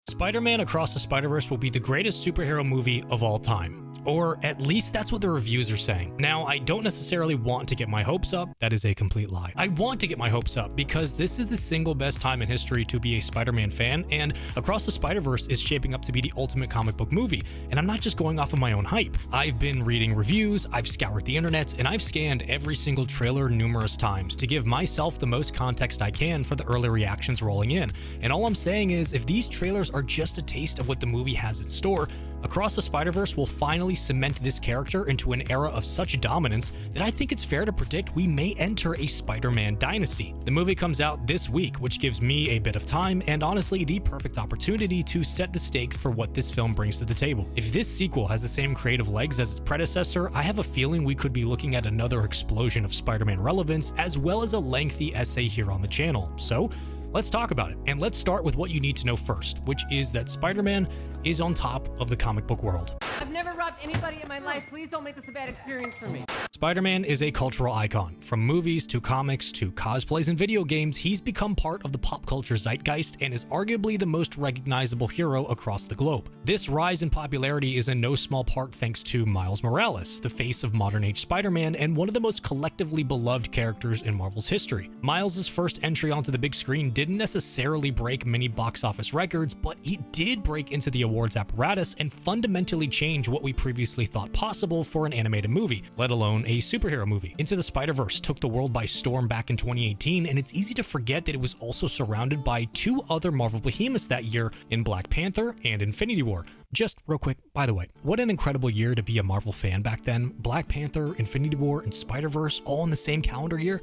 Spider-Man Across the Spider-Verse will be the greatest superhero movie of all time. Or at least that's what the reviews are saying. Now, I don't necessarily want to get my hopes up. That is a complete lie. I want to get my hopes up because this is the single best time in history to be a Spider-Man fan, and Across the Spider-Verse is shaping up to be the ultimate comic book movie. And I'm not just going off of my own hype. I've been reading reviews, I've scoured the internet, and I've scanned every single trailer numerous times to give myself the most context I can for the early reactions rolling in. And all I'm saying is, if these trailers are just a taste of what the movie has in store, Across the Spider-Verse will finally cement this character into an era of such dominance that I think it's fair to predict we may enter a Spider-Man dynasty. The movie comes out this week, which gives me a bit of time and honestly the perfect opportunity to set the stakes for what this film brings to the table. If this sequel has the same creative legs as its predecessor, I have a feeling we could be looking at another explosion of Spider-Man relevance as well as a lengthy essay here on the channel. So, let's talk about it, and let's start with what you need to know first, which is that Spider-Man is on top of the comic book world. I've never robbed anybody in my life. Please don't make this a bad experience for me. Spider-Man is a cultural icon. From movies to comics to cosplays and video games, he's become part of the pop culture zeitgeist and is arguably the most recognizable hero across the globe. This rise in popularity is in no small part thanks to Miles Morales, the face of modern-age Spider-Man and one of the most collectively beloved characters in Marvel's history. Miles' first entry onto the big screen didn't necessarily break many box office records, but it did break into the awards apparatus and fundamentally change what we previously thought possible for an animated movie, let alone a superhero movie. Into the Spider-Verse took the world by storm back in 2018, and it's easy to forget that it was also surrounded by two other Marvel behemoths that year in Black Panther and Infinity War. Just real quick, by the way, what an incredible year to be a Marvel fan back then. Black Panther, Infinity War, and Spider-Verse all in the same calendar year.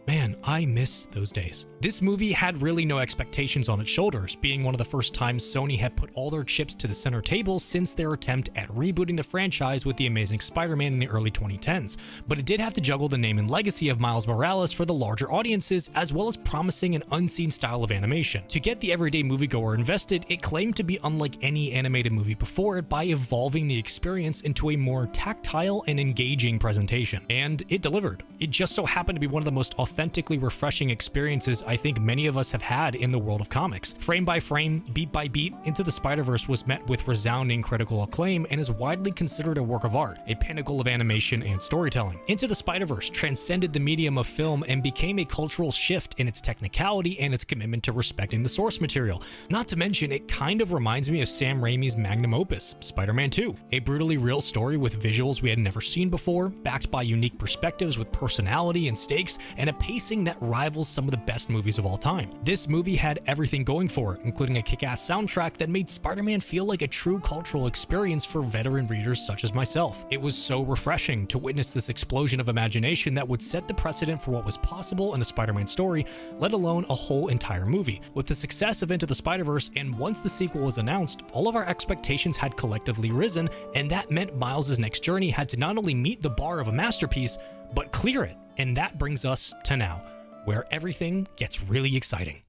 Man, I miss those days. This movie had really no expectations on its shoulders, being one of the first times Sony had put all their chips to the center table since their attempt at rebooting the franchise with The Amazing Spider-Man in the early 2010s. But it did have to juggle the name and legacy of Miles Morales for the larger audiences, as well as promising an unseen style of animation. To get the everyday moviegoer invested, it claimed to be unlike any animated movie before it by evolving the experience into a more tactile and engaging presentation. And it delivered. It just so happened to be one of the most authentically refreshing experiences I think many of us have had in the world of comics. Frame by frame, beat by beat, Into the Spider-Verse was met with resounding critical acclaim and is widely considered a work of art, a pinnacle of animation and storytelling. Into the Spider-Verse transcended the medium of film and became a cultural shift in its technicality and its commitment to respecting the source material. Not to mention, it kind of reminds me of Sam Raimi's magnum opus, Spider-Man 2, a brutally real story with visuals we had never seen before, backed by unique perspectives with personality and stakes, and a pacing that rivals some of the best movies of all time. This movie had everything going for it, including a kick-ass soundtrack that made Spider-Man feel like a true cultural experience for veteran readers such as myself. It was so refreshing to witness this explosion of imagination that would set the precedent for what was possible in a Spider-Man story, let alone a whole entire movie. With the success of Into the Spider-Verse, and once the sequel was announced, all of our expectations had collectively risen, and that meant Miles' next journey had to not only meet the bar of a masterpiece, but clear it. And that brings us to now, where everything gets really exciting.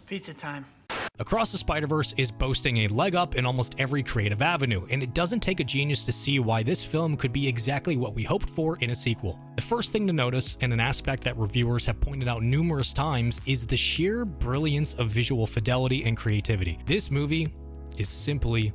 Pizza time. Across the Spider-Verse is boasting a leg up in almost every creative avenue, and it doesn't take a genius to see why this film could be exactly what we hoped for in a sequel. The first thing to notice, and an aspect that reviewers have pointed out numerous times, is the sheer brilliance of visual fidelity and creativity. This movie is simply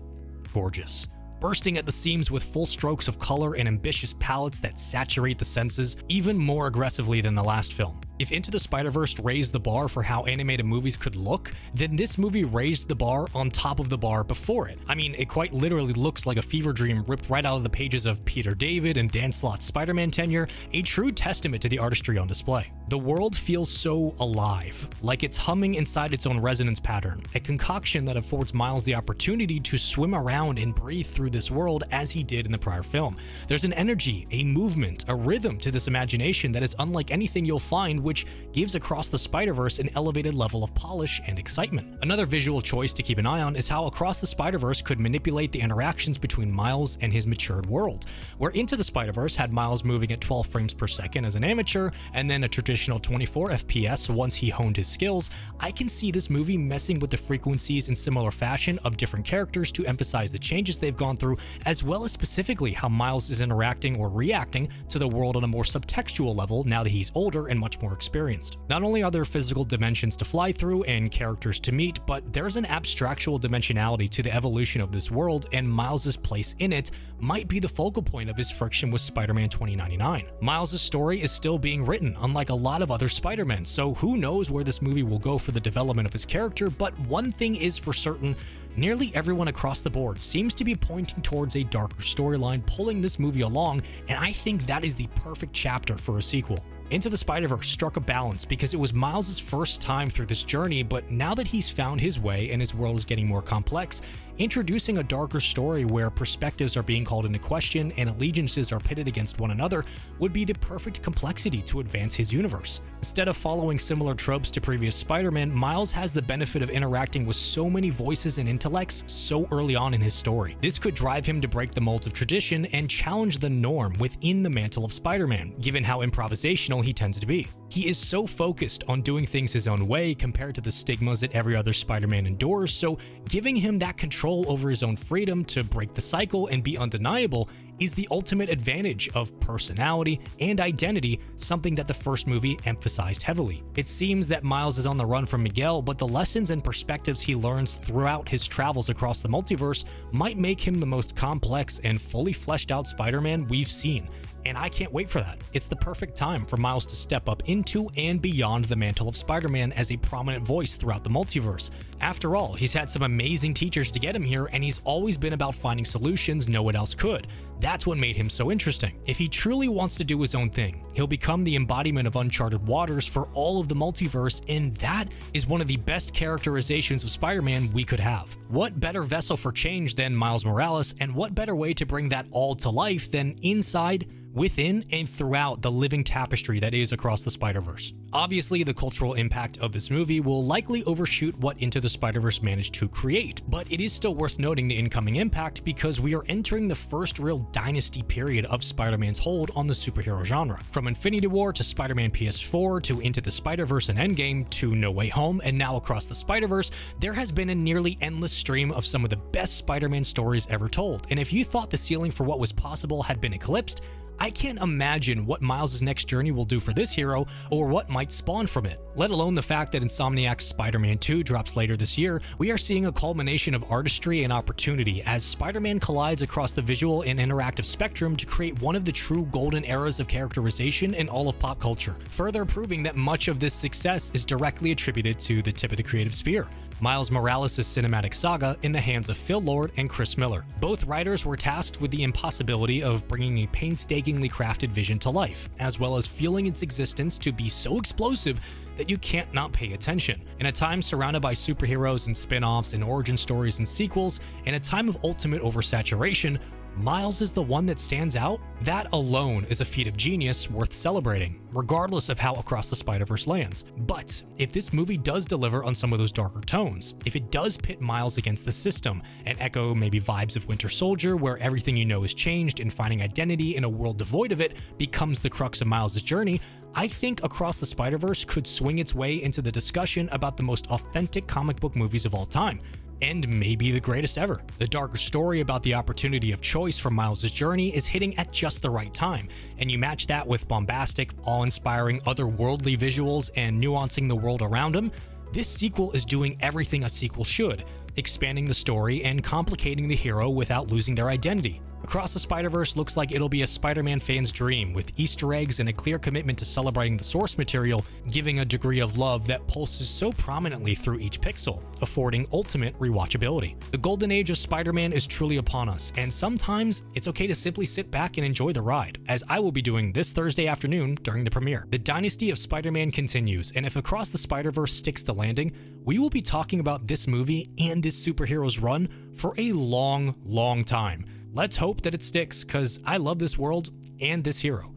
gorgeous, bursting at the seams with full strokes of color and ambitious palettes that saturate the senses even more aggressively than the last film. If Into the Spider-Verse raised the bar for how animated movies could look, then this movie raised the bar on top of the bar before it. I mean, it quite literally looks like a fever dream ripped right out of the pages of Peter David and Dan Slott's Spider-Man tenure, a true testament to the artistry on display. The world feels so alive, like it's humming inside its own resonance pattern, a concoction that affords Miles the opportunity to swim around and breathe through this world as he did in the prior film. There's an energy, a movement, a rhythm to this imagination that is unlike anything you'll find, which gives Across the Spider-Verse an elevated level of polish and excitement. Another visual choice to keep an eye on is how Across the Spider-Verse could manipulate the interactions between Miles and his matured world, where Into the Spider-Verse had Miles moving at 12 frames per second as an amateur, and then a traditional traditional 24 FPS once he honed his skills, I can see this movie messing with the frequencies in similar fashion of different characters to emphasize the changes they've gone through, as well as specifically how Miles is interacting or reacting to the world on a more subtextual level now that he's older and much more experienced. Not only are there physical dimensions to fly through and characters to meet, but there's an abstractual dimensionality to the evolution of this world, and Miles's place in it might be the focal point of his friction with Spider-Man 2099. Miles's story is still being written, unlike a lot of other Spider-Men, so who knows where this movie will go for the development of his character, but one thing is for certain: nearly everyone across the board seems to be pointing towards a darker storyline pulling this movie along, and I think that is the perfect chapter for a sequel. Into the Spider-Verse struck a balance because it was Miles' first time through this journey, but now that he's found his way and his world is getting more complex, introducing a darker story where perspectives are being called into question and allegiances are pitted against one another would be the perfect complexity to advance his universe. Instead of following similar tropes to previous Spider-Man, Miles has the benefit of interacting with so many voices and intellects so early on in his story. This could drive him to break the molds of tradition and challenge the norm within the mantle of Spider-Man, given how improvisational he tends to be. He is so focused on doing things his own way compared to the stigmas that every other Spider-Man endures, so giving him that control over his own freedom to break the cycle and be undeniable is the ultimate advantage of personality and identity, something that the first movie emphasized heavily. It seems that Miles is on the run from Miguel, but the lessons and perspectives he learns throughout his travels across the multiverse might make him the most complex and fully fleshed out Spider-Man we've seen. And I can't wait for that. It's the perfect time for Miles to step up into and beyond the mantle of Spider-Man as a prominent voice throughout the multiverse. After all, he's had some amazing teachers to get him here, and he's always been about finding solutions no one else could. That's what made him so interesting. If he truly wants to do his own thing, he'll become the embodiment of uncharted waters for all of the multiverse, and that is one of the best characterizations of Spider-Man we could have. What better vessel for change than Miles Morales, and what better way to bring that all to life than inside, within, and throughout the living tapestry that is across the Spider-Verse. Obviously, the cultural impact of this movie will likely overshoot what Into the Spider-Verse managed to create, but it is still worth noting the incoming impact because we are entering the first real dynasty period of Spider-Man's hold on the superhero genre. From Infinity War to Spider-Man PS4 to Into the Spider-Verse and Endgame to No Way Home and now Across the Spider-Verse, there has been a nearly endless stream of some of the best Spider-Man stories ever told, and if you thought the ceiling for what was possible had been eclipsed, I can't imagine what Miles' next journey will do for this hero or what might spawn from it. Let alone the fact that Insomniac's Spider-Man 2 drops later this year, we are seeing a culmination of artistry and opportunity as Spider-Man collides across the visual and interactive spectrum to create one of the true golden eras of characterization in all of pop culture, further proving that much of this success is directly attributed to the tip of the creative spear: Miles Morales' cinematic saga in the hands of Phil Lord and Chris Miller. Both writers were tasked with the impossibility of bringing a painstakingly crafted vision to life, as well as fueling its existence to be so explosive that you can't not pay attention. In a time surrounded by superheroes and spin-offs and origin stories and sequels, in a time of ultimate oversaturation, Miles is the one that stands out. That alone is a feat of genius worth celebrating, regardless of how Across the Spider-Verse lands. But if this movie does deliver on some of those darker tones, if it does pit Miles against the system and echo maybe vibes of Winter Soldier, where everything you know is changed and finding identity in a world devoid of it becomes the crux of Miles' journey, I think Across the Spider-Verse could swing its way into the discussion about the most authentic comic book movies of all time, and maybe the greatest ever. The darker story about the opportunity of choice for Miles' journey is hitting at just the right time, and you match that with bombastic, awe-inspiring, otherworldly visuals and nuancing the world around him, this sequel is doing everything a sequel should, expanding the story and complicating the hero without losing their identity. Across the Spider-Verse looks like it'll be a Spider-Man fan's dream, with Easter eggs and a clear commitment to celebrating the source material, giving a degree of love that pulses so prominently through each pixel, affording ultimate rewatchability. The golden age of Spider-Man is truly upon us, and sometimes it's okay to simply sit back and enjoy the ride, as I will be doing this Thursday afternoon during the premiere. The Dynasty of Spider-Man continues, and if Across the Spider-Verse sticks the landing, we will be talking about this movie and this superhero's run for a long, long time. Let's hope that it sticks, because I love this world and this hero.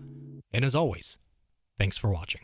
And as always, thanks for watching.